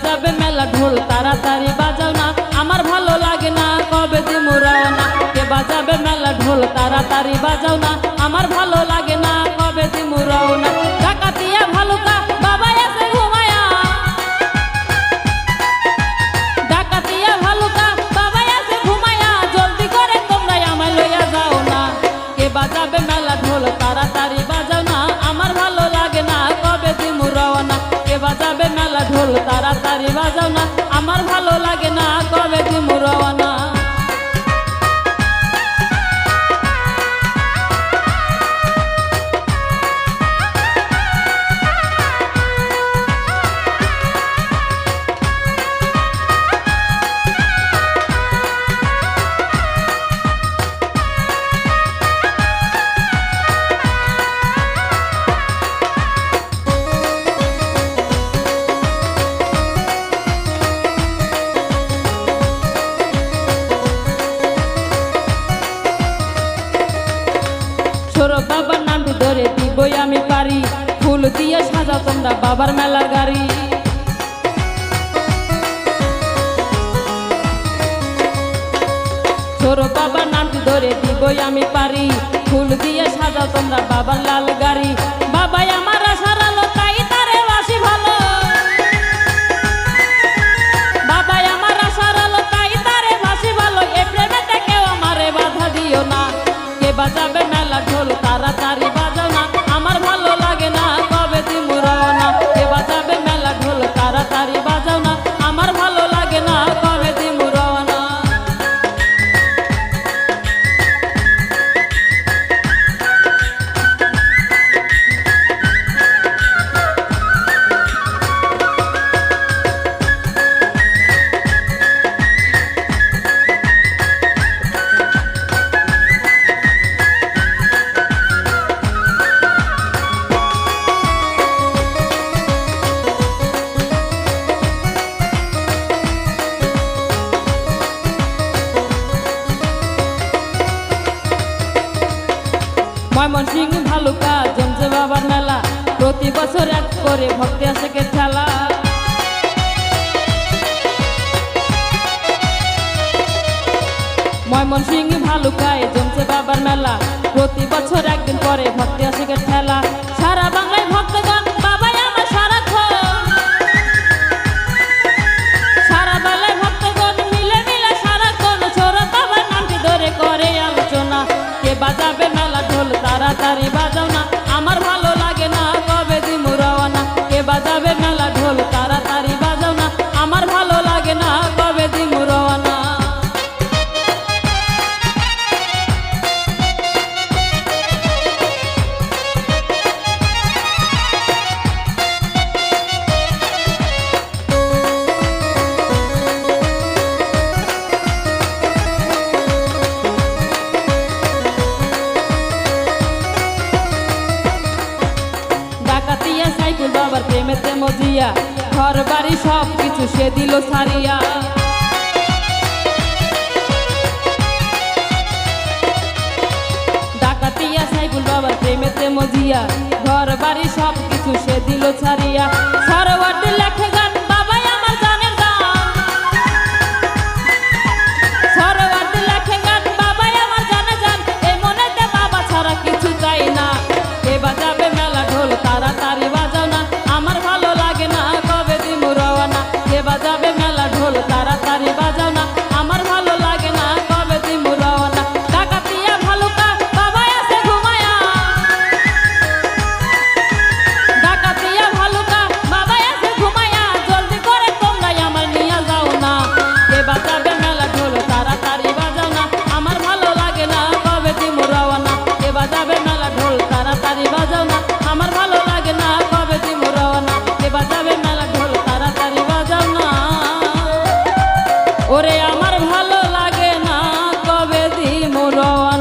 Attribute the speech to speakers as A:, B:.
A: বাজাবে মেলা ঢোল তাড়াতাড়ি বাজাও না, আমার ভালো লাগে না কবে দিমু রওনা। কে বাজাবে মেলা ঢোল তাড়াতাড়ি বাজাও না, আমার ভালো লাগে না কবে দিমু রওনা। ডাকাতিয়া ভালুকা বাবা এসে ঘুমায়া, ডাকাতিয়া ভালুকা বাবা এসে ঘুমায়া, জলদি করে তোমরা আমায় লইয়া যাও না। কে বাজাবে মেলা ঢোল তাড়াতাড়ি বাজাও না, আমার ভালো লাগে না কবে দিমু রওনা। কে বাজাবে মেলা ঢোল তাড়াতাড়ি বাজাও না, আমার ভালো লাগে না কবে দিমু রওনা। ছোড়ো বাবার নামটি ধরে দিবই আমি পারি, ফুল দিয়ে সাজাও তোমরা বাবার মেলার গাড়ি। ছোড়ো বাবার নামটি ধরে দিবই আমি পারি, ফুল দিয়ে সাজাও তোমরা বাবার লাল গাড়ি। বাবাই আমার আশার আলো তাই তারে বাসি ভালো, বাবাই আমার আশার আলো তাই তারে বাসি ভালো, এ প্রেমেতে কেউ আমারে বাধা দিও না। কে বাজাবে মেলা ঢোল তাড়াতাড়ি বাজাও না, আমার ভালো লাগে না কবে দিমু রওনা। কে বাজাবে মেলা ঢোল তাড়াতাড়ি বাজাও না, আমার ভালো লাগে না কবে দিমু রওনা। ময়মনসিংহ ভালুকা জমছে বাবার মেলা, প্রতি বছর এক করে ভক্তি আসে কে ঠেলা। ময়মনসিংহ ভালুকায় জমছে বাবার মেলা, প্রতি বছর একদিন পরে ভক্তি আসে কে ঠেলা। সারা বাংলায় ভক্তগণ বাবাই আমার সারাক্ষণ, সারা বাংলায় ভক্তগণ মিলে মিলে সারাক্ষণ ছোড়ো বাবার নামটি ধরে করে আলোচনা। কে বাজাবে মেলা ঢোল তাড়াতাড়ি বাজাও না, আমার ভালো লাগে না কবে দিমু রওনা। কে বাজাবে মেলা ঢোল তাড়াতাড়ি বাজাও না, আমার ভালো লাগে না কবে দিমু রওনা। ডাকাতিয়া সাইফুল বাবার প্রেমেতে মজিয়া, ঘর বাড়ি সব কিছু সে দিল সারিয়া। ডাকাতিয়া সাইফুল বাবার প্রেমেতে মজিয়া, ঘর বাড়ি সব কিছু সে দিল ছাড়িয়া। সরোয়ার্দী লেখে গান বাবাই আমার জানের গান, সরোয়ার্দী লেখে গান বাবাই আমার জানে গান, এই মনেতে বাবা ছাড়া কিছু চাই না। কে বাজাবে মেলা ঢোল তাড়াতাড়ি বাজাও না, আমার ভালো লাগে না কবে দিমু রওনা। কে বাজাবে মেলা ঢোল তাড়াতাড়ি বাজাও না, আমার ভালো লাগে না কবে দিমু রওনা। ডাকাতিয়া ভালুকা বাবা এসে ঘুমায়া, ডাকাতিয়া ভালুকা বাবা এসে ঘুমায়া, জলদি করে তোমরা আমার নিয়ে যাও না। কে বাজাবে মেলা ঢোল তাড়াতাড়ি বাজাও না, আমার ভালো লাগে না কবে দিমু রওনা। কে বাজাবে মেলা ঢোল তাড়াতাড়ি বাজাও না, আমার ভালো লাগে না কবে দিমু রওনা। কে বাজাবে মেলা ঢোল তাড়াতাড়ি বাজাও না, ওরে আমার ভালো লাগে না কবে দিমু রওনা।